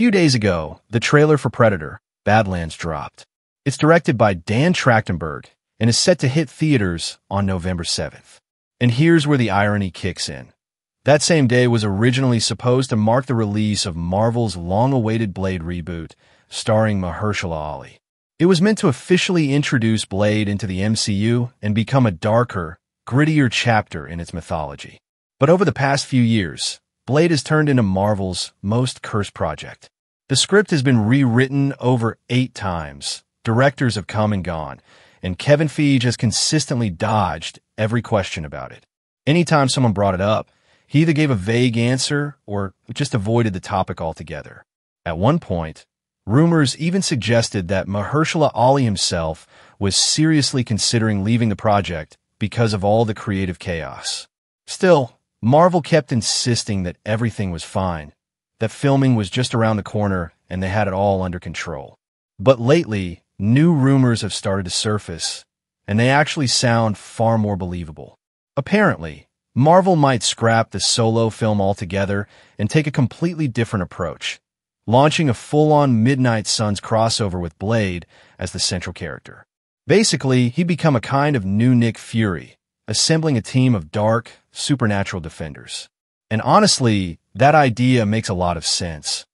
few days ago, the trailer for Predator, Badlands dropped. It's directed by Dan Trachtenberg and is set to hit theaters on November 7th. And here's where the irony kicks in. That same day was originally supposed to mark the release of Marvel's long-awaited Blade reboot, starring Mahershala Ali. It was meant to officially introduce Blade into the MCU and become a darker, grittier chapter in its mythology. But over the past few years, Blade has turned into Marvel's most cursed project. The script has been rewritten over 8 times, directors have come and gone, and Kevin Feige has consistently dodged every question about it. Anytime someone brought it up, he either gave a vague answer or just avoided the topic altogether. At one point, rumors even suggested that Mahershala Ali himself was seriously considering leaving the project because of all the creative chaos. Still, Marvel kept insisting that everything was fine, that filming was just around the corner and they had it all under control. But lately, new rumors have started to surface, and they actually sound far more believable. Apparently, Marvel might scrap the Solo film altogether and take a completely different approach, launching a full-on Midnight Suns crossover with Blade as the central character. Basically, he'd become a kind of new Nick Fury, assembling a team of dark, supernatural defenders. And honestly, that idea makes a lot of sense,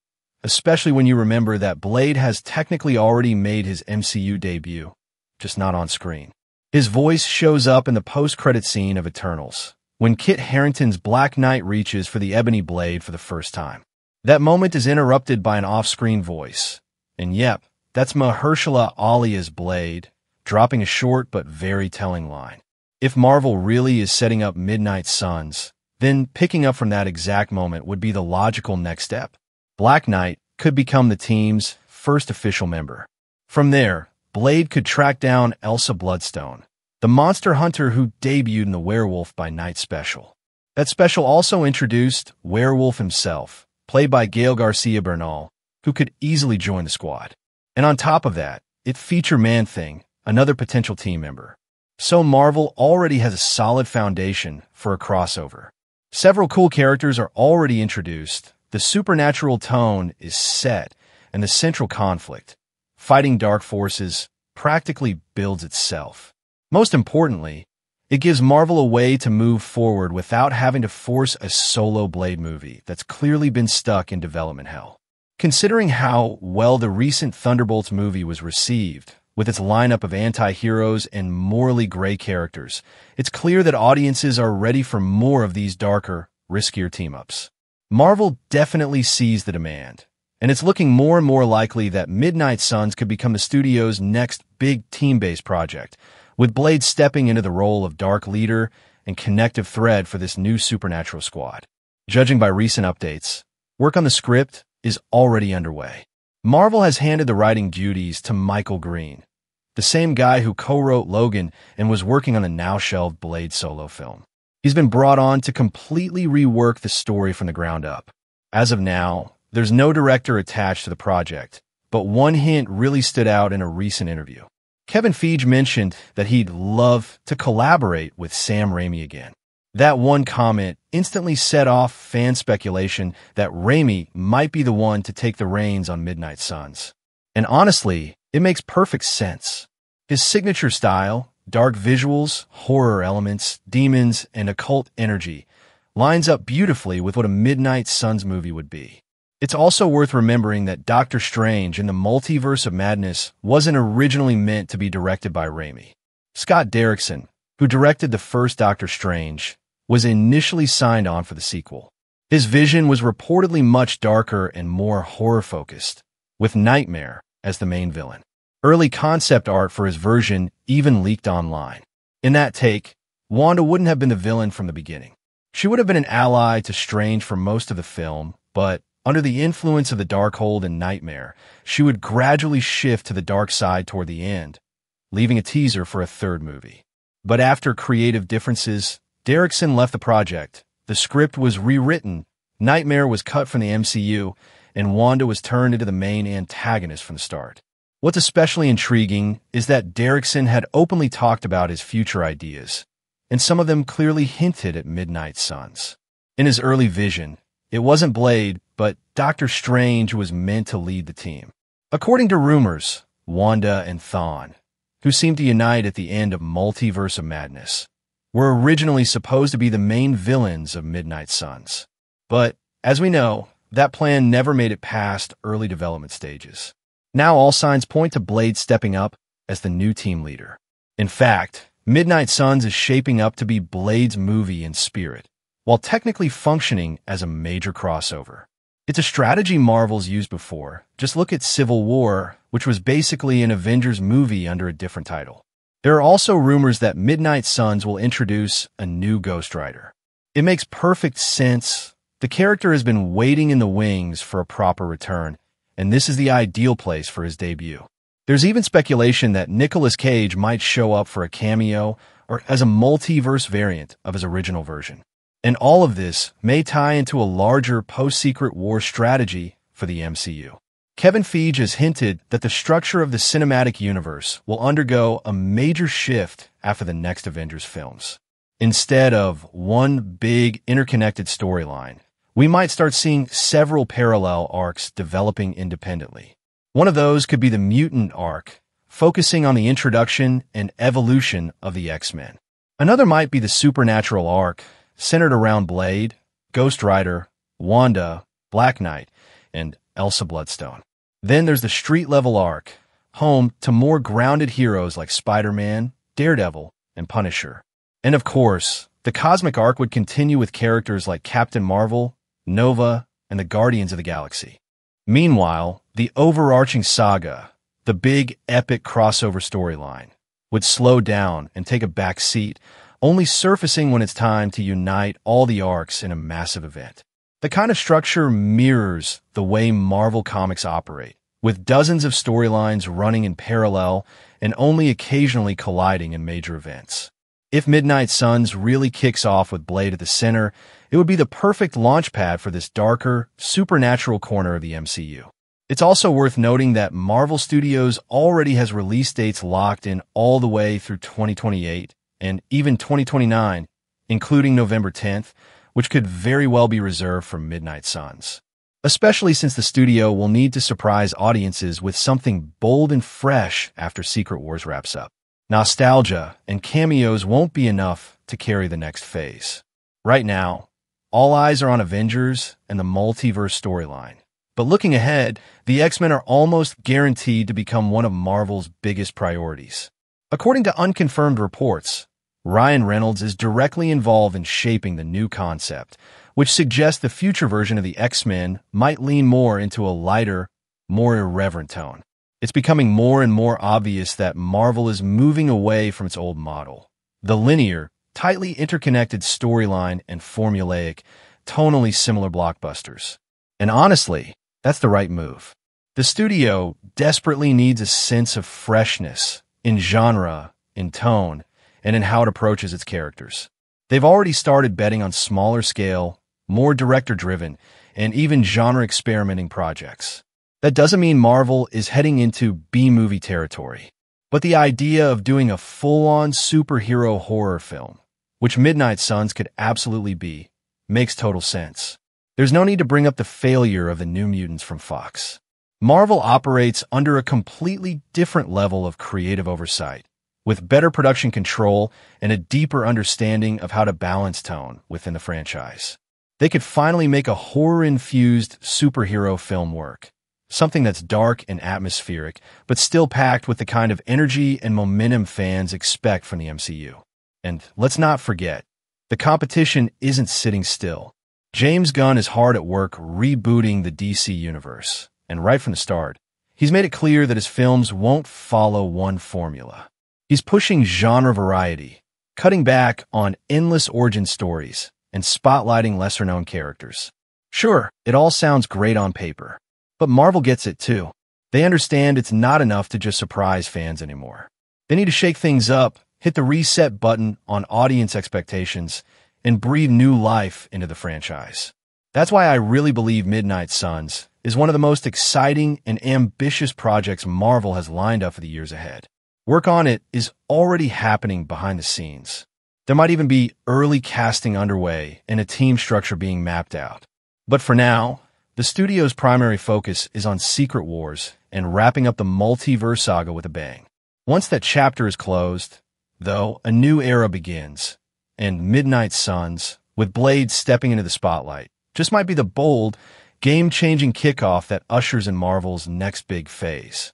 especially when you remember that Blade has technically already made his MCU debut, just not on screen. His voice shows up in the post-credit scene of Eternals, when Kit Harington's Black Knight reaches for the ebony blade for the first time. That moment is interrupted by an off-screen voice. And yep, that's Mahershala Ali as Blade, dropping a short but very telling line. If Marvel really is setting up Midnight Suns, then picking up from that exact moment would be the logical next step. Black Knight could become the team's first official member. From there, Blade could track down Elsa Bloodstone, the monster hunter who debuted in the Werewolf by Night special. That special also introduced Werewolf himself, played by Gael Garcia Bernal, who could easily join the squad. And on top of that, it featured Man-Thing, another potential team member. So Marvel already has a solid foundation for a crossover. Several cool characters are already introduced, the supernatural tone is set, and the central conflict, fighting dark forces, practically builds itself. Most importantly, it gives Marvel a way to move forward without having to force a solo Blade movie that's clearly been stuck in development hell. Considering how well the recent Thunderbolts movie was received, with its lineup of anti-heroes and morally gray characters, it's clear that audiences are ready for more of these darker, riskier team-ups. Marvel definitely sees the demand, and it's looking more and more likely that Midnight Suns could become the studio's next big team-based project, with Blade stepping into the role of dark leader and connective thread for this new supernatural squad. Judging by recent updates, work on the script is already underway. Marvel has handed the writing duties to Michael Green, the same guy who co-wrote Logan and was working on the now-shelved Blade solo film. He's been brought on to completely rework the story from the ground up. As of now, there's no director attached to the project, but one hint really stood out in a recent interview. Kevin Feige mentioned that he'd love to collaborate with Sam Raimi again. That one comment instantly set off fan speculation that Raimi might be the one to take the reins on Midnight Suns. And honestly, it makes perfect sense. His signature style, dark visuals, horror elements, demons, and occult energy lines up beautifully with what a Midnight Suns movie would be. It's also worth remembering that Doctor Strange in the Multiverse of Madness wasn't originally meant to be directed by Raimi. Scott Derrickson, who directed the first Doctor Strange, was initially signed on for the sequel. His vision was reportedly much darker and more horror-focused, with Nightmare as the main villain. Early concept art for his version even leaked online. In that take, Wanda wouldn't have been the villain from the beginning. She would have been an ally to Strange for most of the film, but under the influence of the Darkhold and Nightmare, she would gradually shift to the dark side toward the end, leaving a teaser for a third movie. But after creative differences, Derrickson left the project, the script was rewritten, Nightmare was cut from the MCU, and Wanda was turned into the main antagonist from the start. What's especially intriguing is that Derrickson had openly talked about his future ideas, and some of them clearly hinted at Midnight Suns. In his early vision, it wasn't Blade, but Doctor Strange was meant to lead the team. According to rumors, Wanda and Thawne, who seem to unite at the end of Multiverse of Madness, were originally supposed to be the main villains of Midnight Suns. But, as we know, that plan never made it past early development stages. Now all signs point to Blade stepping up as the new team leader. In fact, Midnight Suns is shaping up to be Blade's movie in spirit, while technically functioning as a major crossover. It's a strategy Marvel's used before. Just look at Civil War, which was basically an Avengers movie under a different title. There are also rumors that Midnight Suns will introduce a new Ghost Rider. It makes perfect sense. The character has been waiting in the wings for a proper return, and this is the ideal place for his debut. There's even speculation that Nicolas Cage might show up for a cameo or as a multiverse variant of his original version. And all of this may tie into a larger post-Secret War strategy for the MCU. Kevin Feige has hinted that the structure of the cinematic universe will undergo a major shift after the next Avengers films. Instead of one big interconnected storyline, we might start seeing several parallel arcs developing independently. One of those could be the mutant arc, focusing on the introduction and evolution of the X-Men. Another might be the supernatural arc, centered around Blade, Ghost Rider, Wanda, Black Knight, and Elsa Bloodstone. Then there's the street-level arc, home to more grounded heroes like Spider-Man, Daredevil, and Punisher. And of course, the cosmic arc would continue with characters like Captain Marvel, Nova, and the Guardians of the Galaxy. Meanwhile, the overarching saga, the big epic crossover storyline, would slow down and take a back seat, only surfacing when it's time to unite all the arcs in a massive event. The kind of structure mirrors the way Marvel Comics operate, with dozens of storylines running in parallel and only occasionally colliding in major events. If Midnight Suns really kicks off with Blade at the center, it would be the perfect launchpad for this darker, supernatural corner of the MCU. It's also worth noting that Marvel Studios already has release dates locked in all the way through 2028 and even 2029, including November 10th, which could very well be reserved for Midnight Suns. Especially since the studio will need to surprise audiences with something bold and fresh after Secret Wars wraps up. Nostalgia and cameos won't be enough to carry the next phase. Right now, all eyes are on Avengers and the multiverse storyline. But looking ahead, the X-Men are almost guaranteed to become one of Marvel's biggest priorities. According to unconfirmed reports, Ryan Reynolds is directly involved in shaping the new concept, which suggests the future version of the X-Men might lean more into a lighter, more irreverent tone. It's becoming more and more obvious that Marvel is moving away from its old model. The linear, tightly interconnected storyline and formulaic, tonally similar blockbusters. And honestly, that's the right move. The studio desperately needs a sense of freshness in genre, in tone, and in how it approaches its characters. They've already started betting on smaller scale, more director-driven, and even genre-experimenting projects. That doesn't mean Marvel is heading into B-movie territory, but the idea of doing a full-on superhero horror film, which Midnight Suns could absolutely be, makes total sense. There's no need to bring up the failure of the New Mutants from Fox. Marvel operates under a completely different level of creative oversight, with better production control and a deeper understanding of how to balance tone within the franchise. They could finally make a horror-infused superhero film work, something that's dark and atmospheric, but still packed with the kind of energy and momentum fans expect from the MCU. And let's not forget, the competition isn't sitting still. James Gunn is hard at work rebooting the DC universe, and right from the start, he's made it clear that his films won't follow one formula. He's pushing genre variety, cutting back on endless origin stories, and spotlighting lesser-known characters. Sure, it all sounds great on paper, but Marvel gets it too. They understand it's not enough to just surprise fans anymore. They need to shake things up, hit the reset button on audience expectations, and breathe new life into the franchise. That's why I really believe Midnight Suns is one of the most exciting and ambitious projects Marvel has lined up for the years ahead. Work on it is already happening behind the scenes. There might even be early casting underway and a team structure being mapped out. But for now, The studio's primary focus is on Secret Wars and wrapping up the multiverse saga with a bang. Once that chapter is closed, though, a new era begins, and Midnight Suns, with Blade stepping into the spotlight, just might be the bold, game-changing kickoff that ushers in Marvel's next big phase.